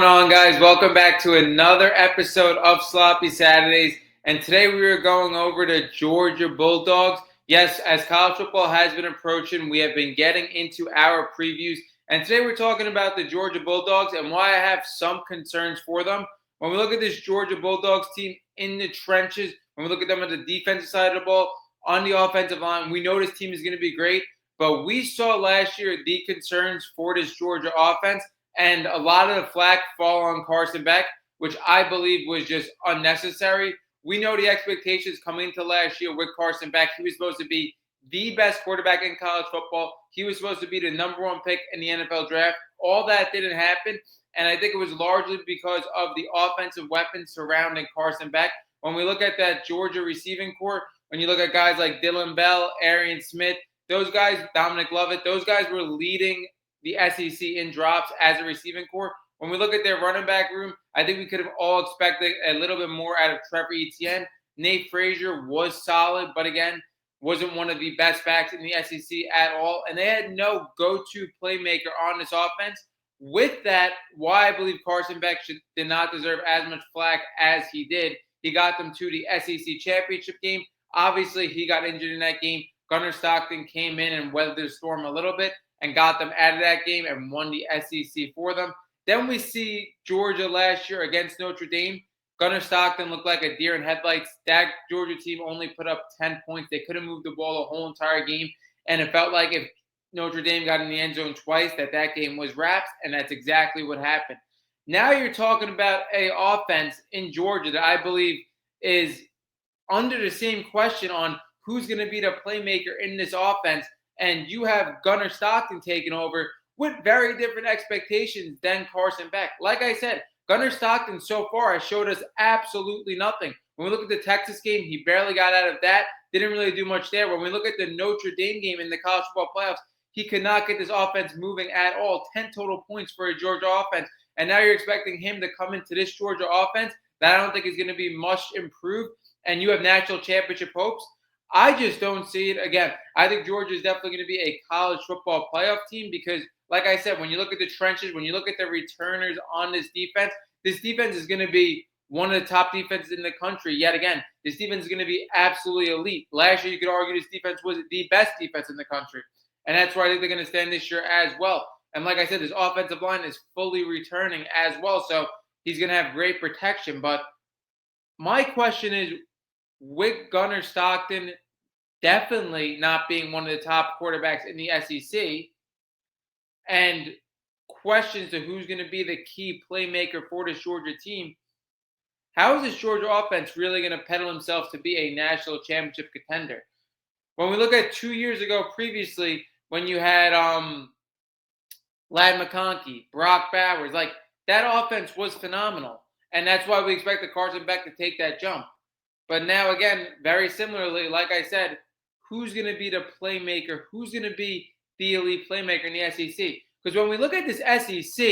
What's going on, guys? Welcome back to another episode of Sloppy Saturdays. And today we are going over the Georgia Bulldogs. Yes, as college football has been approaching, we have been getting into our previews. And today we're talking about the Georgia Bulldogs and why I have some concerns for them. When we look at this Georgia Bulldogs team in the trenches, when we look at them on the defensive side of the ball, on the offensive line, we know this team is going to be great. But we saw last year the concerns for this Georgia offense. And a lot of the flack fall on Carson Beck, which I believe was just unnecessary. We know the expectations coming into last year with Carson Beck. He was supposed to be the best quarterback in college football. He was supposed to be the number one pick in the NFL draft. All that didn't happen. And I think it was largely because of the offensive weapons surrounding Carson Beck. When we look at that Georgia receiving corps, when you look at guys like Dylan Bell, Arian Smith, those guys, Dominic Lovett, those guys were leading the SEC in drops as a receiving corps. When we look at their running back room, I think we could have all expected a little bit more out of Trevor Etienne. Nate Frazier was solid, but again, wasn't one of the best backs in the SEC at all. And they had no go-to playmaker on this offense. With that, why I believe Carson Beck did not deserve as much flack as he did. He got them to the SEC championship game. Obviously, he got injured in that game. Gunnar Stockton came in and weathered the storm a little bit and got them out of that game and won the SEC for them. Then we see Georgia last year against Notre Dame. Gunnar Stockton looked like a deer in headlights. That Georgia team only put up 10 points. They couldn't move the ball the whole entire game. And it felt like if Notre Dame got in the end zone twice, that game was wraps, and that's exactly what happened. Now you're talking about an offense in Georgia that I believe is under the same question on who's going to be the playmaker in this offense. And you have Gunnar Stockton taking over with very different expectations than Carson Beck. Like I said, Gunnar Stockton so far has showed us absolutely nothing. When we look at the Texas game, he barely got out of that. Didn't really do much there. When we look at the Notre Dame game in the college football playoffs, he could not get this offense moving at all. 10 total points for a Georgia offense. And now you're expecting him to come into this Georgia offense that I don't think is going to be much improved. And you have national championship hopes. I just don't see it. Again, I think Georgia is definitely going to be a college football playoff team because, like I said, when you look at the trenches, when you look at the returners on this defense is going to be one of the top defenses in the country. Yet again, this defense is going to be absolutely elite. Last year, you could argue this defense was the best defense in the country. And that's where I think they're going to stand this year as well. And like I said, this offensive line is fully returning as well. So he's going to have great protection. But my question is, with Gunnar Stockton definitely not being one of the top quarterbacks in the SEC, and questions to who's going to be the key playmaker for this Georgia team, how is this Georgia offense really going to pedal himself to be a national championship contender? When we look at 2 years ago previously, when you had Ladd McConkey, Brock Bowers, like that offense was phenomenal. And that's why we expect the Carson Beck to take that jump. But now, again, very similarly, like I said, who's going to be the playmaker? Who's going to be the elite playmaker in the SEC? Because when we look at this SEC,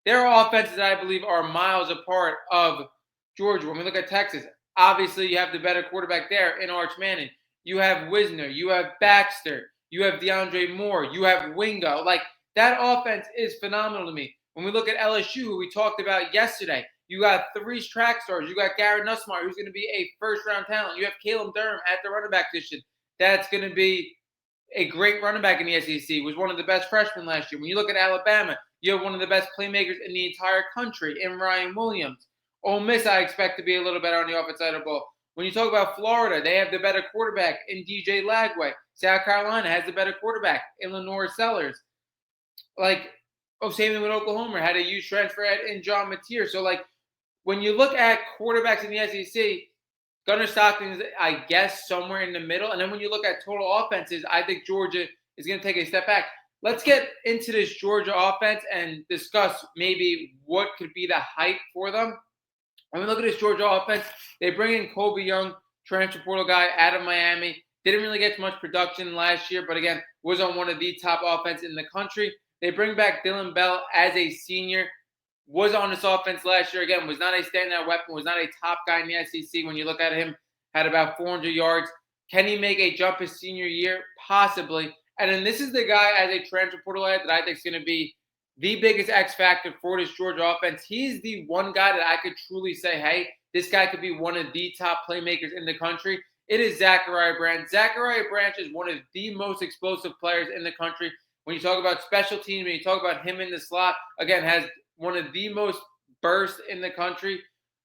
there are offenses that I believe are miles apart of Georgia. When we look at Texas, obviously you have the better quarterback there in Arch Manning. You have Wisner. You have Baxter. You have DeAndre Moore. You have Wingo. Like, that offense is phenomenal to me. When we look at LSU, who we talked about yesterday, you got 3 track stars. You got Garrett Nussmeier, who's going to be a first-round talent. You have Caleb Durham at the running back position. That's going to be a great running back in the SEC. Was one of the best freshmen last year. When you look at Alabama, you have one of the best playmakers in the entire country in Ryan Williams. Ole Miss, I expect to be a little better on the offensive side of the ball. When you talk about Florida, they have the better quarterback in DJ Lagway. South Carolina has the better quarterback in Lenore Sellers. Same thing with Oklahoma. Had a huge transfer in John Mateer. So, when you look at quarterbacks in the SEC, Gunnar Stockton is, I guess, somewhere in the middle. And then when you look at total offenses, I think Georgia is going to take a step back. Let's get into this Georgia offense and discuss maybe what could be the hype for them. When we look at this Georgia offense, they bring in Kobe Young, transfer portal guy out of Miami. Didn't really get much production last year, but again, was on one of the top offense in the country. They bring back Dylan Bell as a senior. Was on this offense last year, again, was not a standout weapon, was not a top guy in the SEC. When you look at him, had about 400 yards. Can he make a jump his senior year? Possibly. And then this is the guy as a transfer portal ad that I think is going to be the biggest X factor for this Georgia offense. He's the one guy that I could truly say, hey, this guy could be one of the top playmakers in the country. It is Zachariah Branch. Zachariah Branch is one of the most explosive players in the country. When you talk about special teams, when you talk about him in the slot, again, has one of the most bursts in the country.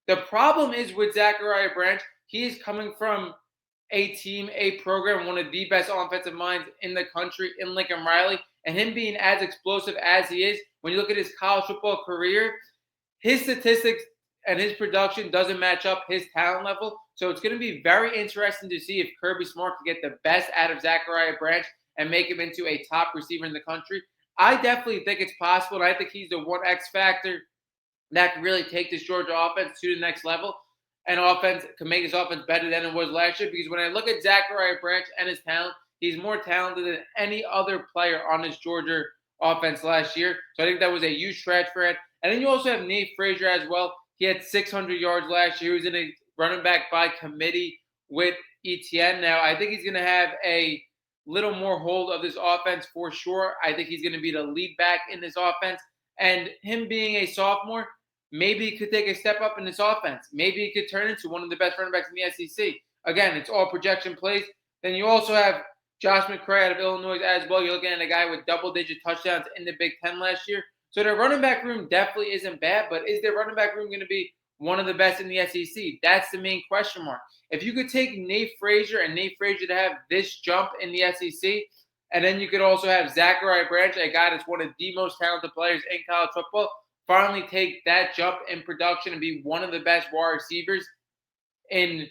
The problem is with Zachariah Branch, he is coming from a team, a program, one of the best offensive minds in the country in Lincoln Riley. And him being as explosive as he is, when you look at his college football career, his statistics and his production doesn't match up his talent level. So it's going to be very interesting to see if Kirby Smart can get the best out of Zachariah Branch and make him into a top receiver in the country. I definitely think it's possible, and I think he's the one X factor that can really take this Georgia offense to the next level. And offense can make his offense better than it was last year. Because when I look at Zachariah Branch and his talent, he's more talented than any other player on this Georgia offense last year. So I think that was a huge transfer. And then you also have Nate Frazier as well. He had 600 yards last year. He was in a running back by committee with ETN. Now, I think he's going to have a little more hold of this offense for sure. I think he's going to be the lead back in this offense. And him being a sophomore, maybe he could take a step up in this offense. Maybe he could turn into one of the best running backs in the SEC. Again, it's all projection plays. Then you also have Josh McCray out of Illinois as well. You're looking at a guy with double-digit touchdowns in the Big Ten last year. So their running back room definitely isn't bad, but is their running back room going to be one of the best in the SEC? That's the main question mark. If you could take Nate Frazier and Nate Frazier to have this jump in the SEC, and then you could also have Zachariah Branch, a guy that's one of the most talented players in college football, finally take that jump in production and be one of the best wide receivers in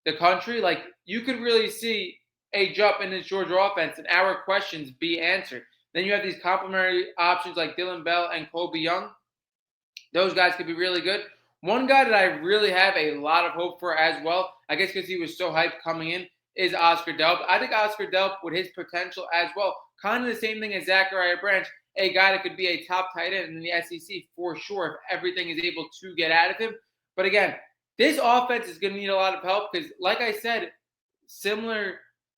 the country, like you could really see a jump in this Georgia offense and our questions be answered. Then you have these complementary options like Dylan Bell and Colby Young. Those guys could be really good. One guy that I really have a lot of hope for as well, I guess because he was so hyped coming in, is Oscar Delp. I think Oscar Delp, with his potential as well, kind of the same thing as Zachariah Branch, a guy that could be a top tight end in the SEC for sure if everything is able to get out of him. But again, this offense is going to need a lot of help because, like I said, similar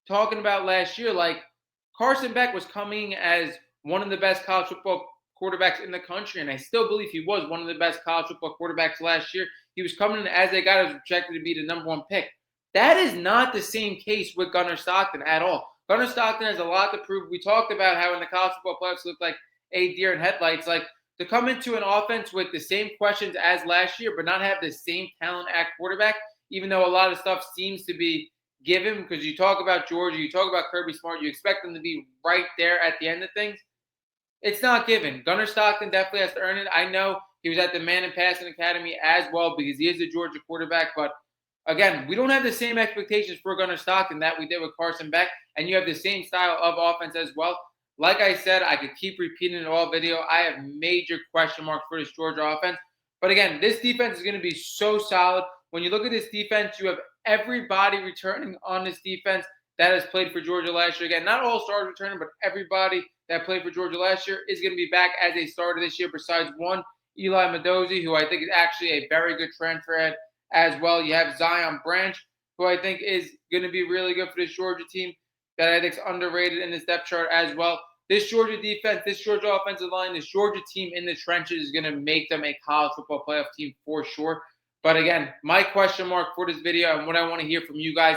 talking about last year, like Carson Beck was coming as one of the best college football quarterbacks in the country, and I still believe he was one of the best college football quarterbacks last year. He was coming in as a guy that was projected to be the number one pick. That is not the same case with Gunnar Stockton at all. Gunnar Stockton has a lot to prove. We talked about how in the college football playoffs looked like a deer in headlights. Like to come into an offense with the same questions as last year, but not have the same talent at quarterback, even though a lot of stuff seems to be given, because you talk about Georgia, you talk about Kirby Smart, you expect them to be right there at the end of things. It's not given. Gunnar Stockton definitely has to earn it. I know he was at the Man and Passing Academy as well because he is the Georgia quarterback, but again, we don't have the same expectations for Gunnar Stockton that we did with Carson Beck, and you have the same style of offense as well. Like I said, I could keep repeating it all video. I have major question marks for this Georgia offense. But again, this defense is going to be so solid. When you look at this defense, you have everybody returning on this defense that has played for Georgia last year. Again, not all stars returning, but everybody that played for Georgia last year is going to be back as a starter this year, besides one, Eli Mendoza, who I think is actually a very good transfer as well. You have Zion Branch, who I think is going to be really good for this Georgia team that I think is underrated in this depth chart as well. This Georgia defense, this Georgia offensive line, this Georgia team in the trenches is going to make them a college football playoff team for sure. But again, my question mark for this video and what I want to hear from you guys,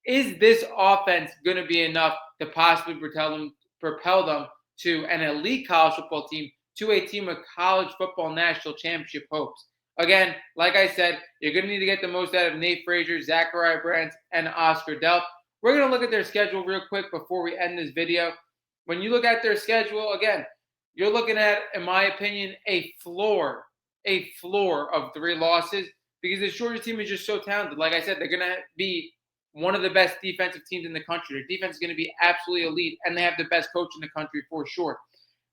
is this offense going to be enough to possibly propel them to an elite college football team, to a team with college football national championship hopes? Again, like I said, you're going to need to get the most out of Nate Frazier, Zachariah Branch, and Oscar Delp. We're going to look at their schedule real quick before we end this video. When you look at their schedule, again, you're looking at, in my opinion, a floor of 3 losses because this Georgia team is just so talented. Like I said, they're going to be one of the best defensive teams in the country. Their defense is going to be absolutely elite, and they have the best coach in the country for sure.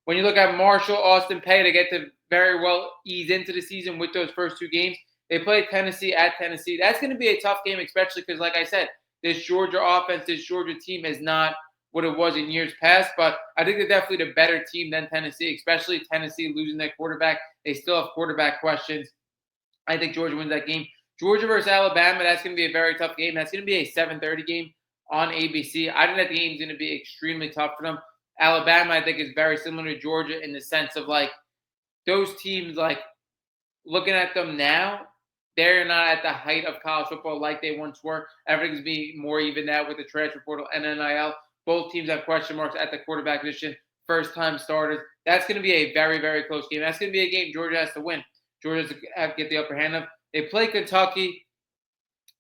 When you look at Marshall, Austin Peay, they get to very well ease into the season with those first 2 games. They play Tennessee at Tennessee. That's going to be a tough game, especially because, like I said, this Georgia offense, this Georgia team is not what it was in years past, but I think they're definitely the better team than Tennessee, especially Tennessee losing their quarterback. They still have quarterback questions. I think Georgia wins that game. Georgia versus Alabama, that's going to be a very tough game. That's going to be a 7:30 game on ABC. I think that game is going to be extremely tough for them. Alabama, I think, is very similar to Georgia in the sense of, like, those teams, like, looking at them now, they're not at the height of college football like they once were. Everything's being more even now with the transfer portal and NIL. Both teams have question marks at the quarterback position, first-time starters. That's going to be a very, very close game. That's going to be a game Georgia has to win. Georgia has to get the upper hand of. They play Kentucky.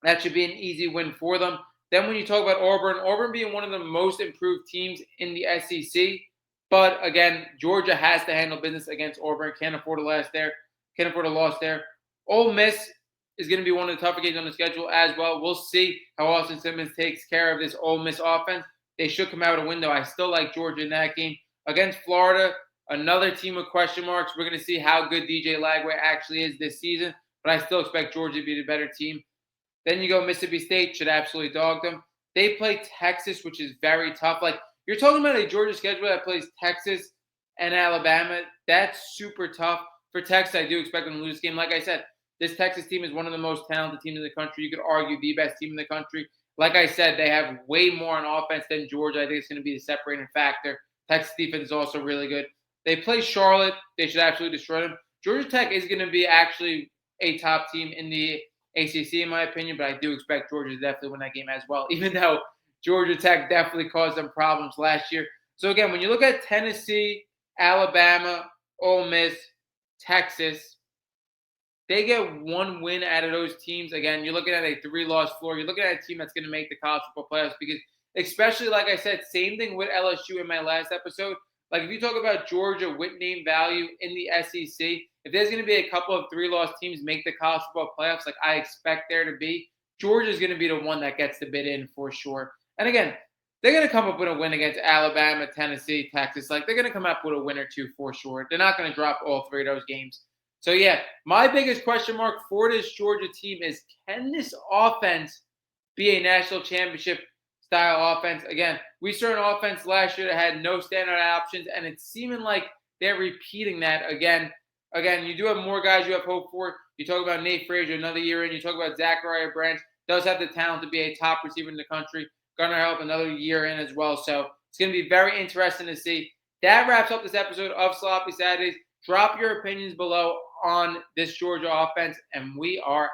That should be an easy win for them. Then when you talk about Auburn being one of the most improved teams in the SEC, but again, Georgia has to handle business against Auburn. Can't afford a loss there. Can't afford a loss there. Ole Miss is going to be one of the tougher games on the schedule as well. We'll see how Austin Simmons takes care of this Ole Miss offense. They should come out a win, though. I still like Georgia in that game. Against Florida, another team with question marks. We're going to see how good DJ Lagway actually is this season, but I still expect Georgia to be the better team. Then you go Mississippi State, should absolutely dog them. They play Texas, which is very tough. Like, you're talking about a Georgia schedule that plays Texas and Alabama. That's super tough. For Texas, I do expect them to lose this game. Like I said, this Texas team is one of the most talented teams in the country. You could argue the best team in the country. Like I said, they have way more on offense than Georgia. I think it's going to be the separating factor. Texas defense is also really good. They play Charlotte. They should absolutely destroy them. Georgia Tech is going to be actually a top team in the ACC, in my opinion, but I do expect Georgia to definitely win that game as well, even though Georgia Tech definitely caused them problems last year. So, again, when you look at Tennessee, Alabama, Ole Miss, Texas, they get one win out of those teams. Again, you're looking at a 3-loss floor. You're looking at a team that's going to make the college football playoffs because, especially, like I said, same thing with LSU in my last episode. Like, if you talk about Georgia with name value in the SEC, if there's going to be a couple of 3-loss teams make the college football playoffs, like I expect there to be, Georgia's going to be the one that gets the bid in for sure. And again, they're going to come up with a win against Alabama, Tennessee, Texas. Like, they're going to come up with a win or two for sure. They're not going to drop all 3 of those games. So, yeah, my biggest question mark for this Georgia team is, can this offense be a national championship style offense? Again, we saw an offense last year that had no standout options, and it's seeming like they're repeating that again. Again, you do have more guys you have hope for. You talk about Nate Frazier another year in. You talk about Zachariah Branch. Does have the talent to be a top receiver in the country. Gonna help another year in as well. So it's going to be very interesting to see. That wraps up this episode of Sloppy Saturdays. Drop your opinions below on this Georgia offense, and we are out.